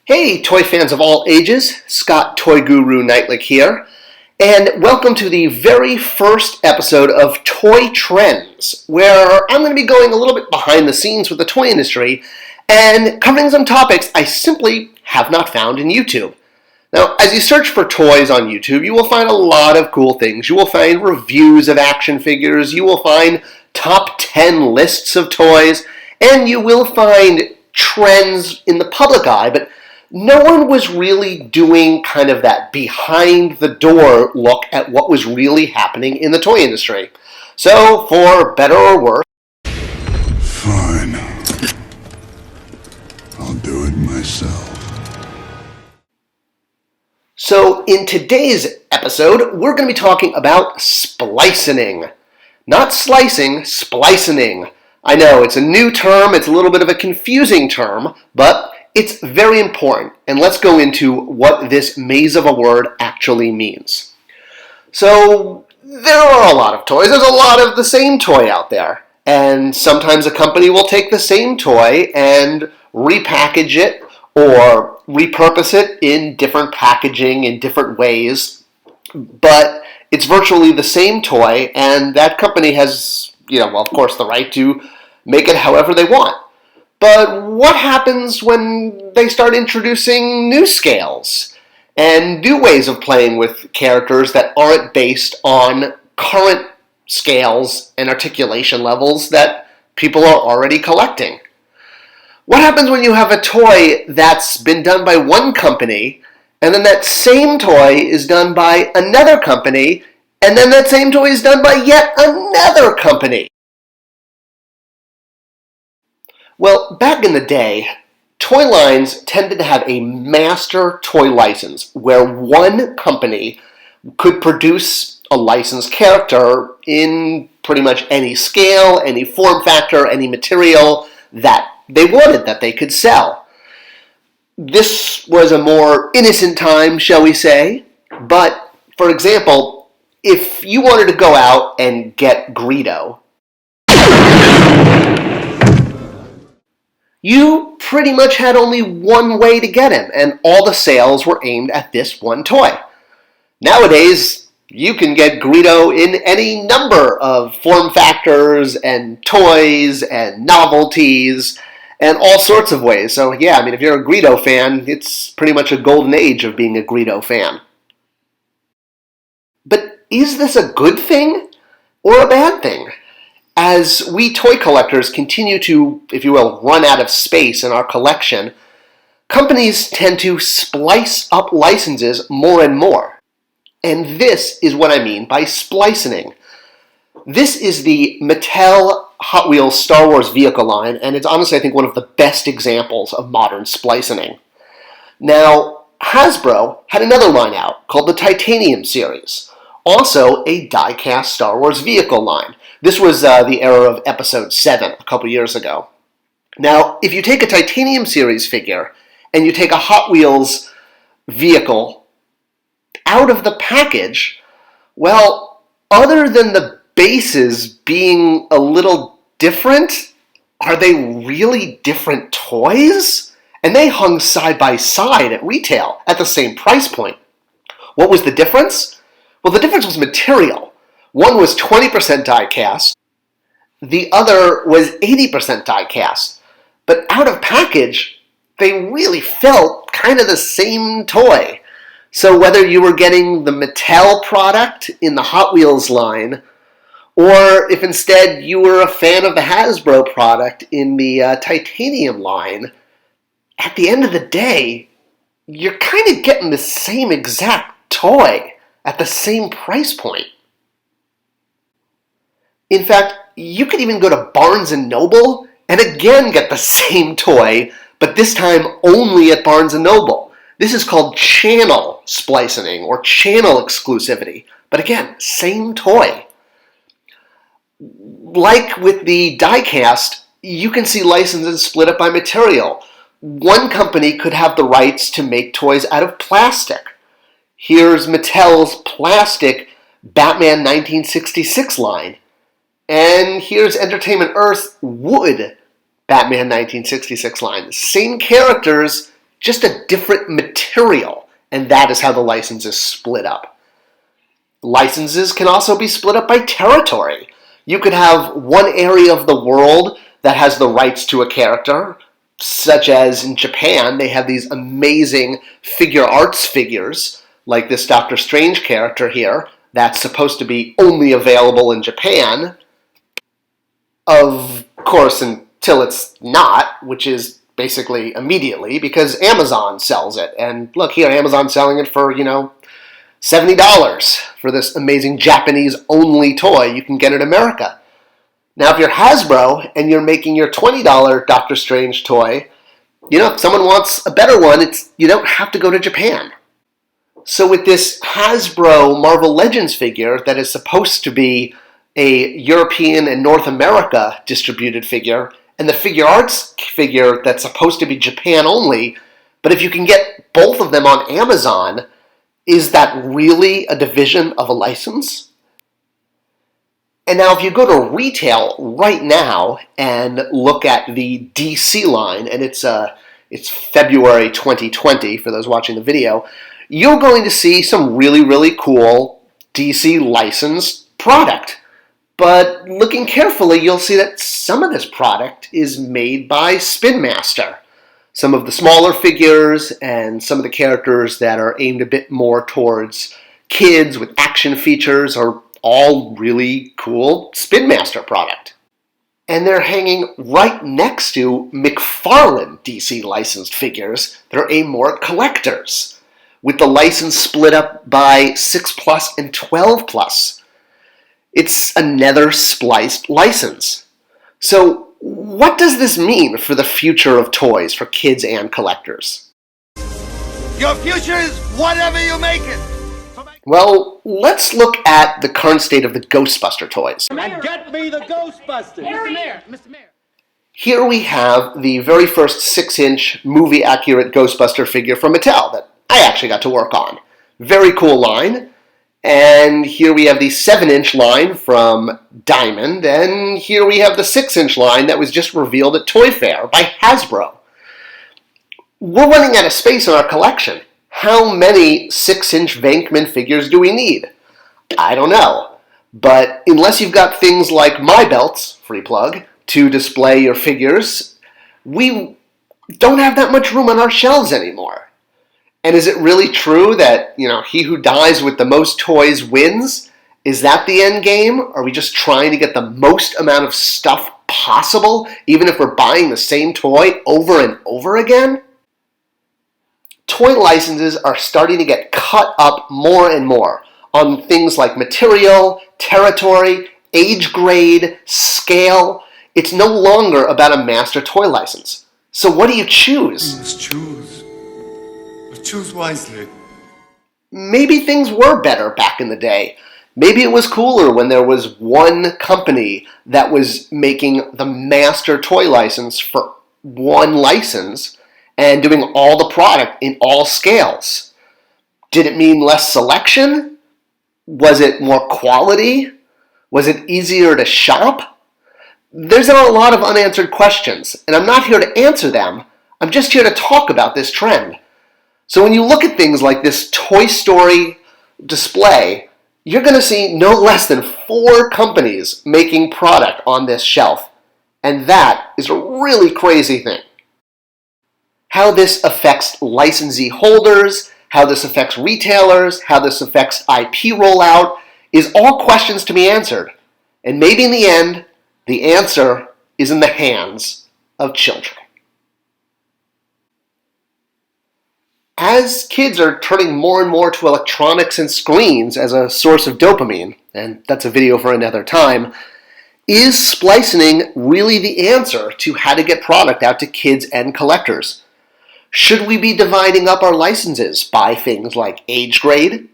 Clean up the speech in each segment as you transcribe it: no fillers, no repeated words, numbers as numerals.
Hey, toy fans of all ages, Scott Toyguru Nightlick here, and welcome to the very first episode of Toy Trends, where I'm going to be going a little bit behind the scenes with the toy industry and covering some topics I simply have not found in YouTube. Now, as you search for toys on YouTube, you will find a lot of cool things. You will find reviews of action figures, you will find top 10 lists of toys, and you will find trends in the public eye, but no one was really doing kind of that behind the door look at what was really happening in the toy industry. So, for better or worse, fine. I'll do it myself. So in today's episode, we're going to be talking about splicening. Not slicing, splicening. I know, it's a new term, it's a little bit of a confusing term, but it's very important, and let's go into what this maze of a word actually means. So, there are a lot of toys. There's a lot of the same toy out there. And sometimes a company will take the same toy and repackage it or repurpose it in different packaging in different ways. But it's virtually the same toy, and that company has, of course, the right to make it however they want. But what happens when they start introducing new scales and new ways of playing with characters that aren't based on current scales and articulation levels that people are already collecting? What happens when you have a toy that's been done by one company, and then that same toy is done by another company, and then that same toy is done by yet another company? Well, back in the day, toy lines tended to have a master toy license where one company could produce a licensed character in pretty much any scale, any form factor, any material that they wanted, that they could sell. This was a more innocent time, shall we say, but for example, if you wanted to go out and get Greedo, you pretty much had only one way to get him, and all the sales were aimed at this one toy. Nowadays, you can get Greedo in any number of form factors and toys and novelties and all sorts of ways. So yeah, if you're a Greedo fan, it's pretty much a golden age of being a Greedo fan. But is this a good thing or a bad thing? As we toy collectors continue to, if you will, run out of space in our collection, companies tend to splice up licenses more and more. And this is what I mean by splicening. This is the Mattel Hot Wheels Star Wars vehicle line, and it's honestly, I think, one of the best examples of modern splicening. Now, Hasbro had another line out called the Titanium series, also a die-cast Star Wars vehicle line. This was the era of Episode 7 a couple years ago. Now, if you take a Titanium series figure and you take a Hot Wheels vehicle out of the package, well, other than the bases being a little different, are they really different toys? And they hung side by side at retail at the same price point. What was the difference? Well, the difference was material. One was 20% die cast, the other was 80% die cast. But out of package, they really felt kind of the same toy. So whether you were getting the Mattel product in the Hot Wheels line, or if instead you were a fan of the Hasbro product in the Titanium line, at the end of the day, you're kind of getting the same exact toy at the same price point. In fact, you could even go to Barnes & Noble and again get the same toy, but this time only at Barnes & Noble. This is called channel splicening or channel exclusivity. But again, same toy. Like with the die-cast, you can see licenses split up by material. One company could have the rights to make toys out of plastic. Here's Mattel's plastic Batman 1966 line. And here's Entertainment Earth's wood Batman 1966 line. Same characters, just a different material, and that is how the license is split up. Licenses can also be split up by territory. You could have one area of the world that has the rights to a character, such as in Japan, they have these amazing figure arts figures, like this Doctor Strange character here, that's supposed to be only available in Japan. Of course, until it's not, which is basically immediately, because Amazon sells it. And look here, Amazon's selling it for, $70 for this amazing Japanese-only toy you can get in America. Now, if you're Hasbro and you're making your $20 Doctor Strange toy, if someone wants a better one, you don't have to go to Japan. So with this Hasbro Marvel Legends figure that is supposed to be a European and North America distributed figure, and the figure arts figure that's supposed to be Japan only, but if you can get both of them on Amazon, is that really a division of a license? And now if you go to retail right now and look at the DC line, and it's February 2020 for those watching the video, you're going to see some really, really cool DC licensed product. But looking carefully, you'll see that some of this product is made by Spin Master. Some of the smaller figures and some of the characters that are aimed a bit more towards kids with action features are all really cool Spin Master product. And they're hanging right next to McFarlane DC licensed figures that are aimed more at collectors, with the license split up by 6+ and 12+. It's another spliced license. So what does this mean for the future of toys for kids and collectors? Your future is whatever you make it. Well, let's look at the current state of the Ghostbuster toys. And get me the Ghostbusters. Mr. Mayor. Here we have the very first 6-inch movie-accurate Ghostbuster figure from Mattel that I actually got to work on. Very cool line. And here we have the 7-inch line from Diamond, and here we have the 6-inch line that was just revealed at Toy Fair by Hasbro. We're running out of space in our collection. How many 6-inch Venkman figures do we need? I don't know. But unless you've got things like My Belts, free plug, to display your figures, we don't have that much room on our shelves anymore. And is it really true that, he who dies with the most toys wins? Is that the end game? Are we just trying to get the most amount of stuff possible, even if we're buying the same toy over and over again? Toy licenses are starting to get cut up more and more on things like material, territory, age grade, scale. It's no longer about a master toy license. So what do you choose? You must choose. But choose wisely. Maybe things were better back in the day. Maybe it was cooler when there was one company that was making the master toy license for one license and doing all the product in all scales. Did it mean less selection? Was it more quality? Was it easier to shop? There's a lot of unanswered questions, and I'm not here to answer them. I'm just here to talk about this trend. So when you look at things like this Toy Story display, you're going to see no less than 4 companies making product on this shelf. And that is a really crazy thing. How this affects licensee holders, how this affects retailers, how this affects IP rollout, is all questions to be answered. And maybe in the end, the answer is in the hands of children. As kids are turning more and more to electronics and screens as a source of dopamine, and that's a video for another time, is splicening really the answer to how to get product out to kids and collectors? Should we be dividing up our licenses by things like age grade,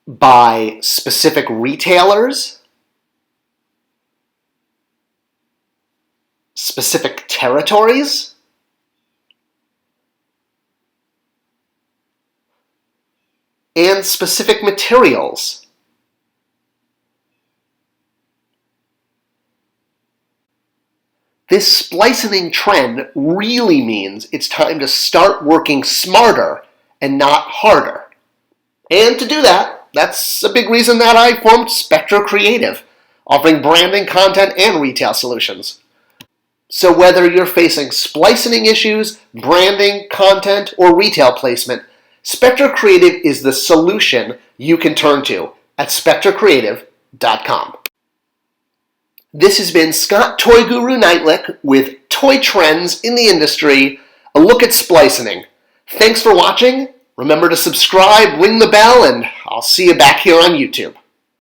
by specific retailers, specific territories? And specific materials? This splicening trend really means it's time to start working smarter and not harder. And to do that, that's a big reason that I formed Spectra Creative, offering branding, content, and retail solutions. So whether you're facing splicening issues, branding, content, or retail placement, Spectra Creative is the solution you can turn to at spectracreative.com. This has been Scott Toyguru Nightlick with Toy Trends in the Industry, a look at splicening. Thanks for watching. Remember to subscribe, ring the bell, and I'll see you back here on YouTube.